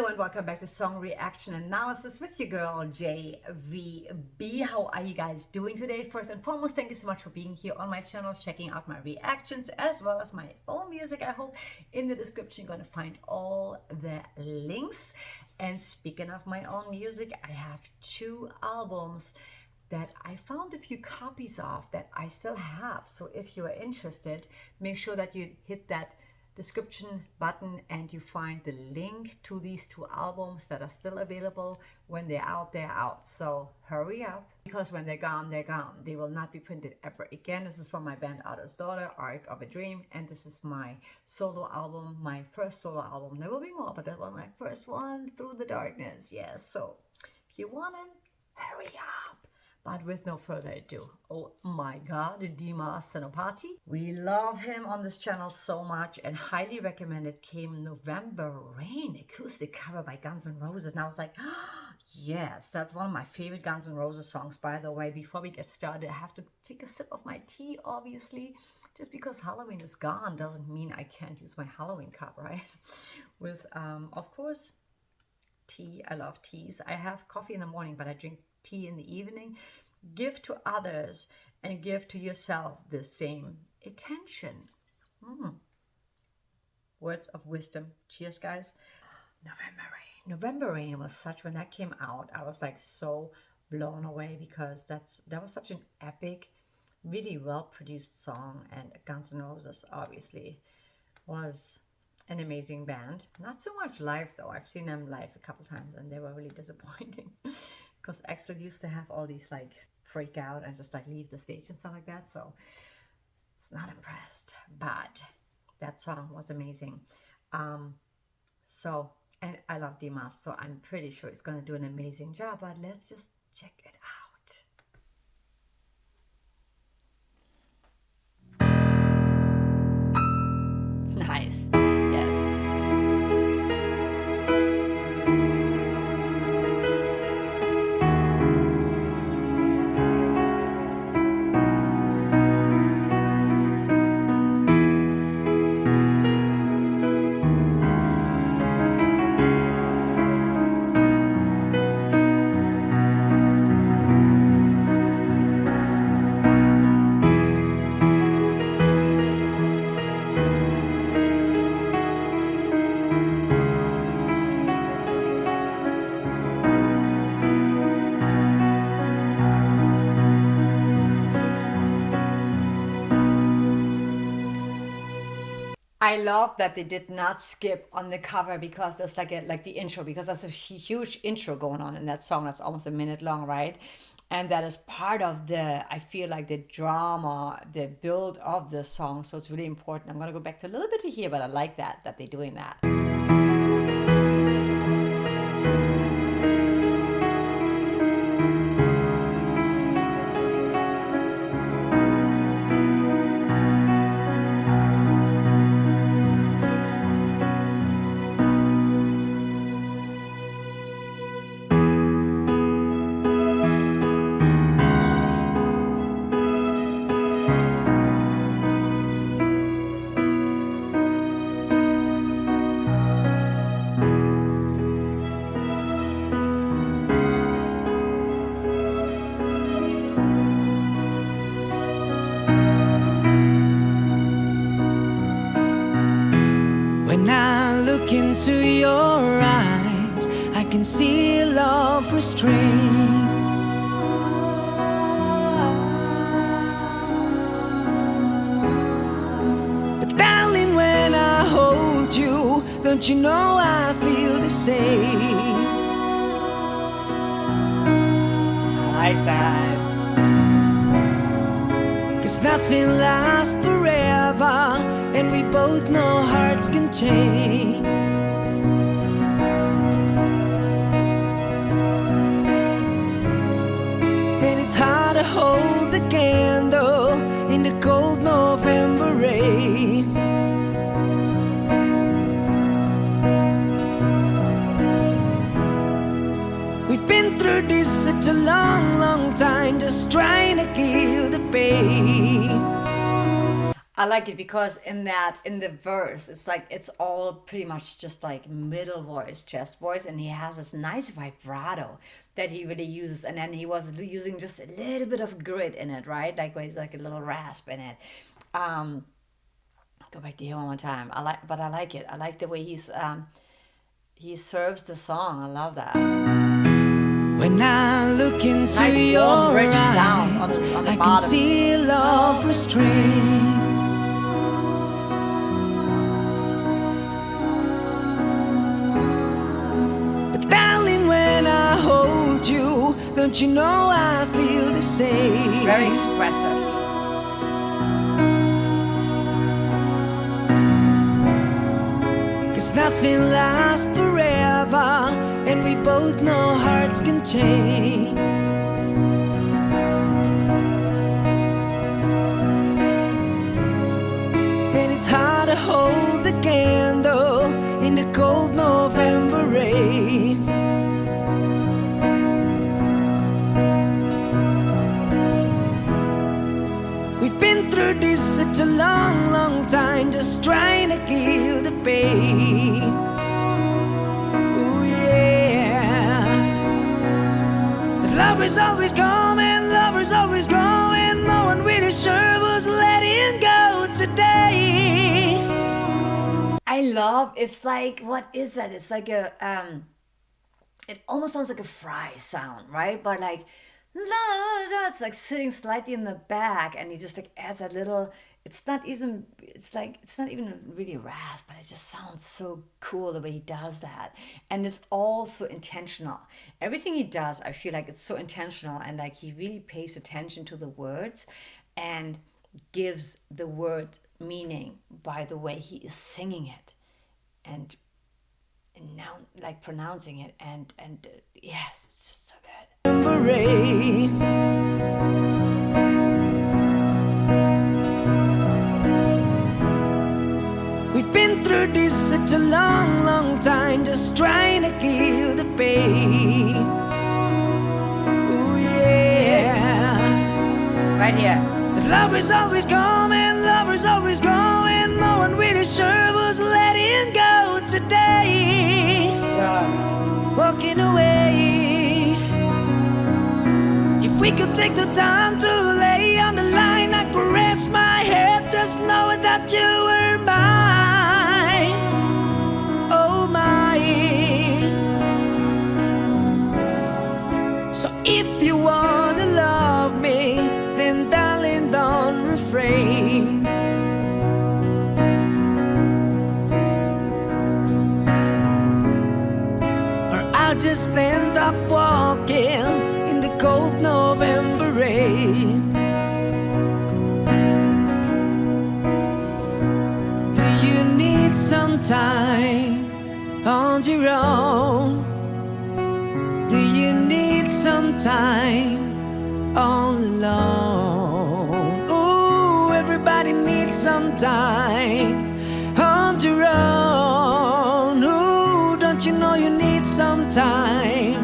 and welcome back to Song Reaction Analysis with your girl JVB. How are you guys doing today? First and foremost, thank you so much for being here on my channel, checking out my reactions as well as my own music. I hope in the description you're going to find all the links. And speaking of my own music, I have 2 albums that I found a few copies of that I still have. So if you are interested, make sure that you hit that description button and you find the link to these 2 albums that are still available. When they're out, they're out. So hurry up, because when they're gone, they're gone. They will not be printed ever again. This is from my band Artist's Daughter, Arc of a Dream, and this is my solo album, my first solo album. There will be more, but that was my first one, Through the Darkness. Yes, so if you want them, hurry up. But with no further ado, oh my god, Dimas Senopati. We love him on this channel so much and highly recommend it. Came November Rain, acoustic cover by Guns N' Roses. And I was like, oh, yes, that's one of my favorite Guns N' Roses songs, by the way. Before we get started, I have to take a sip of my tea, obviously. Just because Halloween is gone doesn't mean I can't use my Halloween cup, right? With, of course, tea. I love teas. I have coffee in the morning, but I drink tea in the evening. Give to others and give to yourself the same attention. Words of wisdom. Cheers, guys. November Rain. November Rain was such, when that came out, I was like so blown away, because that was such an epic, really well produced song. And Guns N' Roses obviously was an amazing band. Not so much live though. I've seen them live a couple times and they were really disappointing. Because Axel used to have all these like freak out and just like leave the stage and stuff like that. So it's not impressed, but that song was amazing. And I love Dimas, so I'm pretty sure he's going to do an amazing job, but let's just check it out. Nice. Yes. I love that they did not skip on the cover, because there's like the intro, because there's a huge intro going on in that song that's almost a minute long, right? And that is part of the, I feel like, the drama, the build of the song. So it's really important. I'm gonna go back to a little bit to here, but I like that they're doing that. When I look into your eyes, I can see a love restrained. But darling, when I hold you, don't you know I feel the same? I like that. 'Cause nothing lasts forever, and we both know hearts can change. And it's hard to hold the candle in the cold November rain. We've been through this such a long, long time, just trying to kill the pain. I like it because in the verse, it's like it's all pretty much just like middle voice, chest voice, and he has this nice vibrato that he really uses, and then he was using just a little bit of grit in it, right? Like where he's like a little rasp in it. Go back to here one more time. I like it. I like the way he serves the song. I love that. When I look into Nice your warm bridge eyes, sound on the I can bottom. see love restrained. But darling, when I hold you, don't you know I feel the same? Very expressive. Cause nothing lasts forever, and we both know hearts can change. And it's hard to hold the candle in the cold November rain. We've been through this such a long, long time, just trying to kill the pain. Ooh, yeah. But lovers always coming, lovers always going. No one really sure was letting go today. I love. It's like, what is that? It's like a it almost sounds like a fry sound, right? But like, it's like sitting slightly in the back, and he just like adds that little. It's not even really rasp, but it just sounds so cool the way he does that, and it's all so intentional. Everything he does, I feel like it's so intentional, and like he really pays attention to the words, and gives the word meaning by the way he is singing it, and now like pronouncing it, and yes, it's just so good. Rain. We've been through this such a long, long time, just trying to kill the pain. Ooh, yeah. Right here. But lovers always coming, lovers always going. No one really sure was letting go today. Walking away. If we could take the time to lay on the line, I could rest my head, just knowing that you were mine. Oh my. So if you wanna love me, then darling, don't refrain. Or I'll just end up walking in the cold November rain. Do you need some time on your own? Do you need some time all alone? Ooh, everybody needs some time on your own. Ooh, don't you know you need some time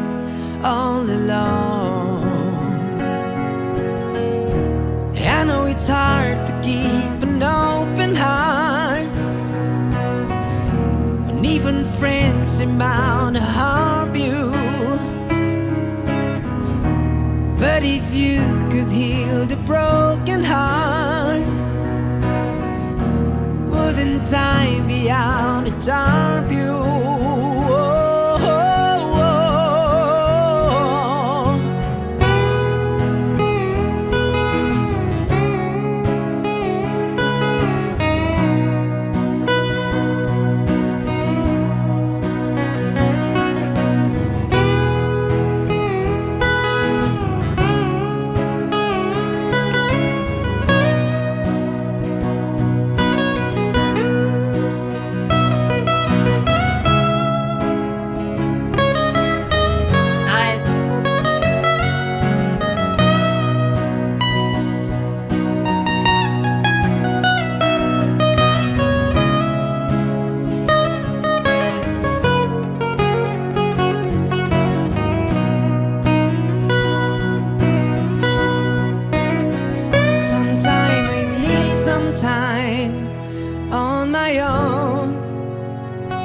all alone? I know it's hard to keep an open heart when even friends seem bound to harm you. But if you could heal the broken heart, wouldn't time be out to charm you?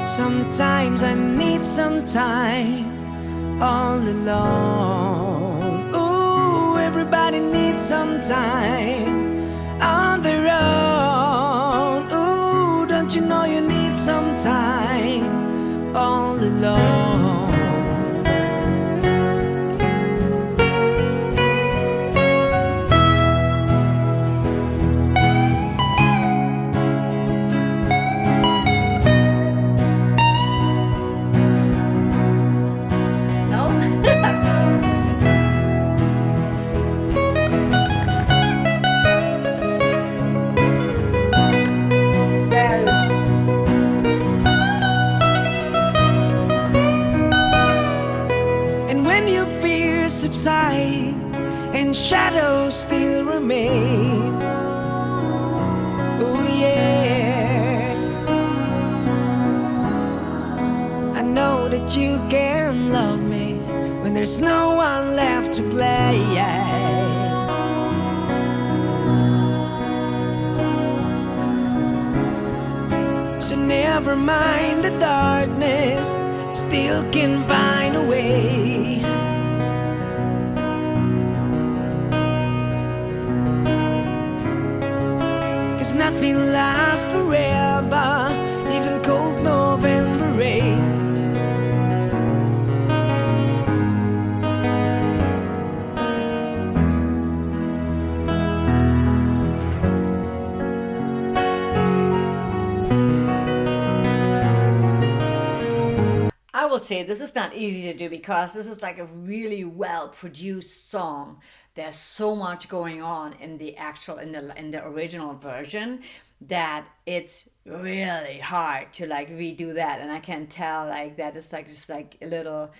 Sometimes I need some time all alone. Ooh, everybody needs some time on their own. Ooh, don't you know you need some time all alone? Subside and shadows still remain. Oh yeah, I know that you can love me when there's no one left to play. So never mind the darkness, still can find a way. 'Cause nothing lasts forever, even cold November rain. I will say this is not easy to do because this is like a really well produced song. There's so much going on in the actual in the original version that it's really hard to like redo that, and I can tell like that is like just like a little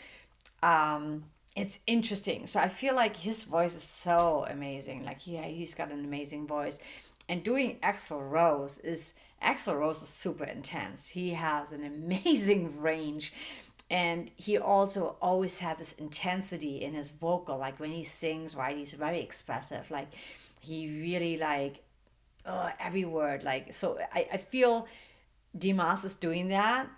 it's interesting. So I feel like his voice is so amazing. Like he's got an amazing voice, and doing Axl Rose is super intense. He has an amazing range. And he also always had this intensity in his vocal, like when he sings, right? He's very expressive. Like he really like every word. Like so, I feel Dimas is doing that.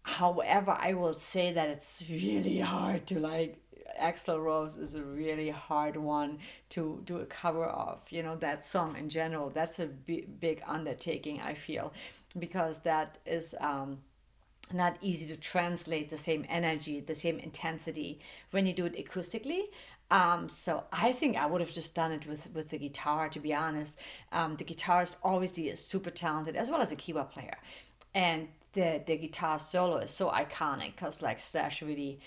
However, I will say that it's really hard to like. Axl Rose is a really hard one to do a cover of. You know, that song in general. That's a big undertaking, I feel, because that is. Not easy to translate the same energy, the same intensity when you do it acoustically. So I think I would have just done it with the guitar, to be honest. The guitarist obviously is super talented, as well as a keyboard player. And the guitar solo is so iconic because like Slash really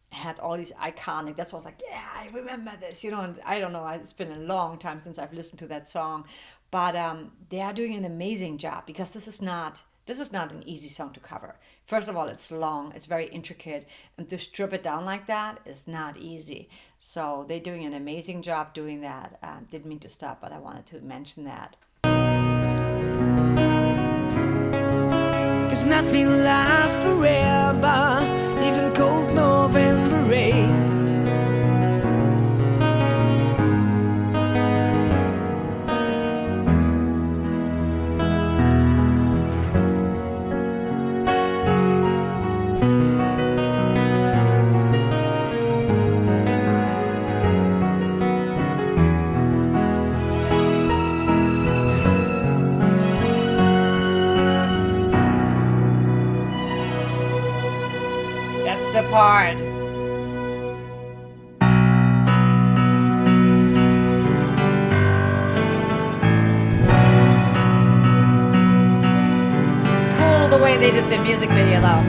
had all these iconic, that's why I was like, yeah, I remember this, you know, and I don't know, it's been a long time since I've listened to that song. But they are doing an amazing job because this is not an easy song to cover. First of all, it's long, it's very intricate, and to strip it down like that is not easy. So they're doing an amazing job doing that. Didn't mean to stop, but I wanted to mention that. 'Cause nothing lasts forever, even cold November rain. The part. Cool the way they did the music video though.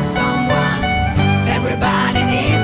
Someone, everybody needs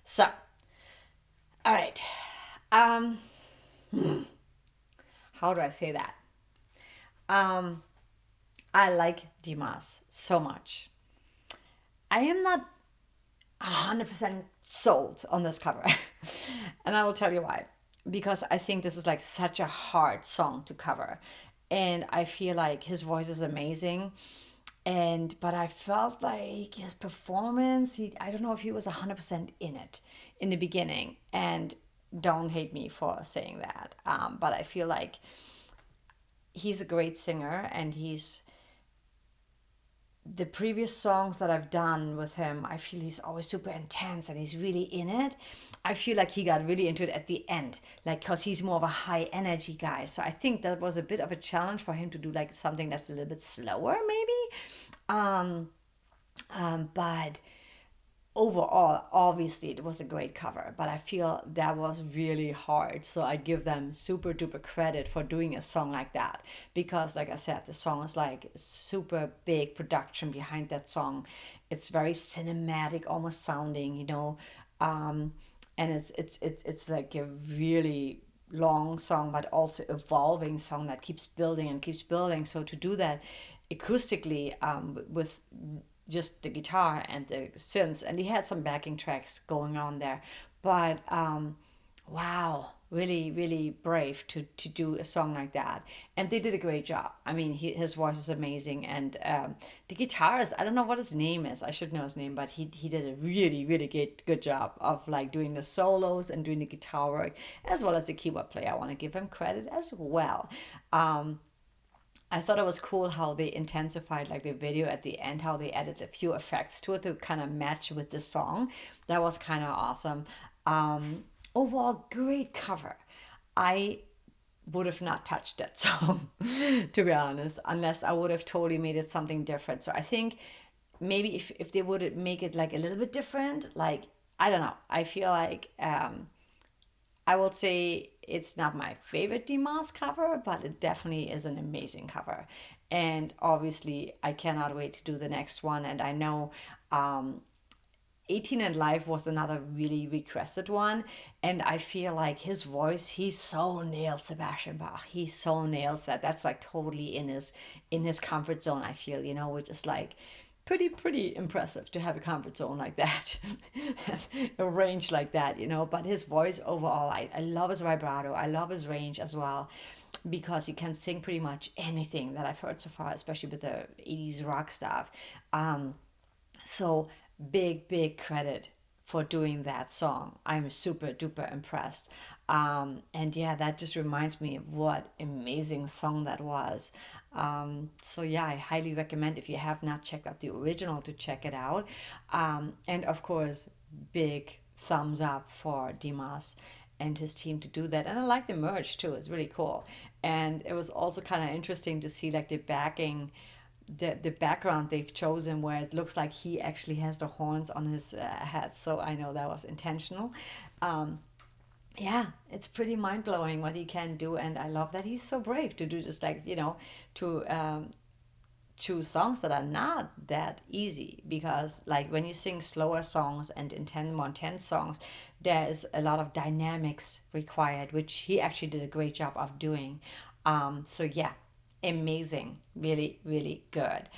So, all right. How do I say that? I like Dimas so much. I am not 100% sold on this cover. And I will tell you why. Because I think this is like such a hard song to cover. And I feel like his voice is amazing. But I felt like his performance, I don't know if he was 100% in it in the beginning. And don't hate me for saying that. But I feel like he's a great singer, and the previous songs that I've done with him, I feel he's always super intense and he's really in it. I feel like he got really into it at the end, like, because he's more of a high energy guy. So I think that was a bit of a challenge for him to do like something that's a little bit slower, maybe. But overall, obviously, it was a great cover, but I feel that was really hard. So I give them super duper credit for doing a song like that, because, like I said, the song is like super big production behind that song. It's very cinematic, almost sounding, and it's like a really long song, but also evolving song that keeps building and keeps building. So to do that acoustically, with just the guitar and the synths, and he had some backing tracks going on there, but wow, really really brave to do a song like that, and they did a great job. I mean, his voice is amazing, and the guitarist, I don't know what his name is, I should know his name, but he did a really really good job of like doing the solos and doing the guitar work, as well as the keyboard player. I want to give him credit as well. I thought it was cool how they intensified like the video at the end, how they added a few effects to it to kind of match with the song. That was kind of awesome. Overall, great cover. I would have not touched that song, to be honest, unless I would have totally made it something different. So I think maybe if they would make it like a little bit different, like, I don't know. I feel like I would say it's not my favorite Dimas cover, but it definitely is an amazing cover. And obviously, I cannot wait to do the next one. And I know 18 and Live was another really requested one. And I feel like his voice, he so nails Sebastian Bach. He so nails that. That's like totally in his comfort zone, I feel, which is like pretty impressive to have a comfort zone like that. A range like that, but his voice overall, I love his vibrato, I love his range as well, because he can sing pretty much anything that I've heard so far, especially with the 80s rock stuff. So big credit for doing that song. I'm super duper impressed. And yeah, that just reminds me of what amazing song that was. So yeah, I highly recommend, if you have not checked out the original, to check it out. And of course, big thumbs up for Dimas and his team to do that. And I like the merch too. It's really cool. And it was also kind of interesting to see like the the background they've chosen, where it looks like he actually has the horns on his head. So I know that was intentional. Yeah, it's pretty mind blowing what he can do, and I love that he's so brave to do just like, to choose songs that are not that easy, because like when you sing slower songs and more intense songs, there is a lot of dynamics required, which he actually did a great job of doing. So yeah, amazing, really really good.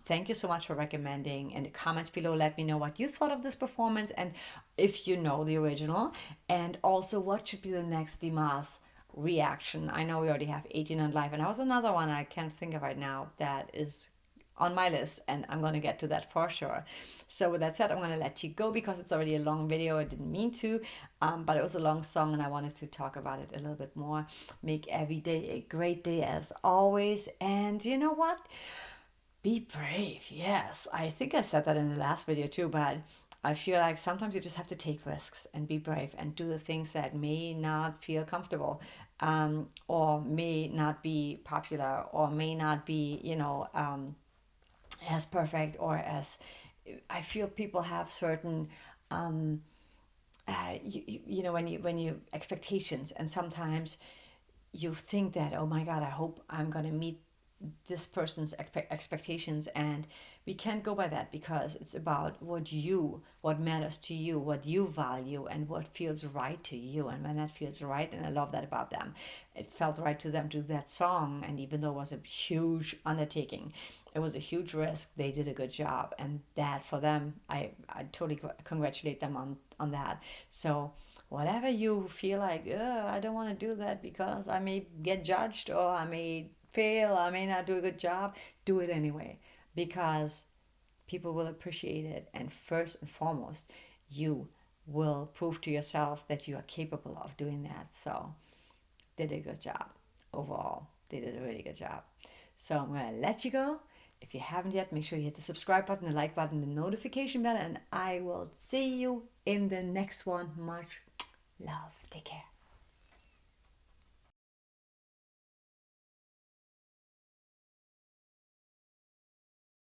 Thank you so much for recommending. In the comments below, let me know what you thought of this performance, and if you know the original, and also what should be the next Dimas reaction. I know we already have 18 and Live, and that was another one I can't think of right now that is on my list, and I'm going to get to that for sure. So with that said, I'm going to let you go because it's already a long video. I didn't mean to, but it was a long song and I wanted to talk about it a little bit more. Make every day a great day as always, and you know what? Be brave. Yes, I think I said that in the last video too, but I feel like sometimes you just have to take risks and be brave and do the things that may not feel comfortable, or may not be popular, or may not be, as perfect, or as, I feel people have certain, when you expectations, and sometimes you think that, oh my God, I hope I'm going to meet this person's expectations, and we can't go by that, because it's about what matters to you, what you value, and what feels right to you. And when that feels right, and I love that about them, it felt right to them to do that song. And even though it was a huge undertaking, it was a huge risk, they did a good job. And that, for them, I totally congratulate them on that. So whatever you feel like, I don't want to do that because I may get judged, or I may fail, I may not do a good job, do it anyway, because people will appreciate it. And first and foremost, you will prove to yourself that you are capable of doing that. So they did a good job. Overall, they did a really good job. So I'm going to let you go. If you haven't yet, make sure you hit the subscribe button, the like button, the notification bell, and I will see you in the next one. Much love. Take care.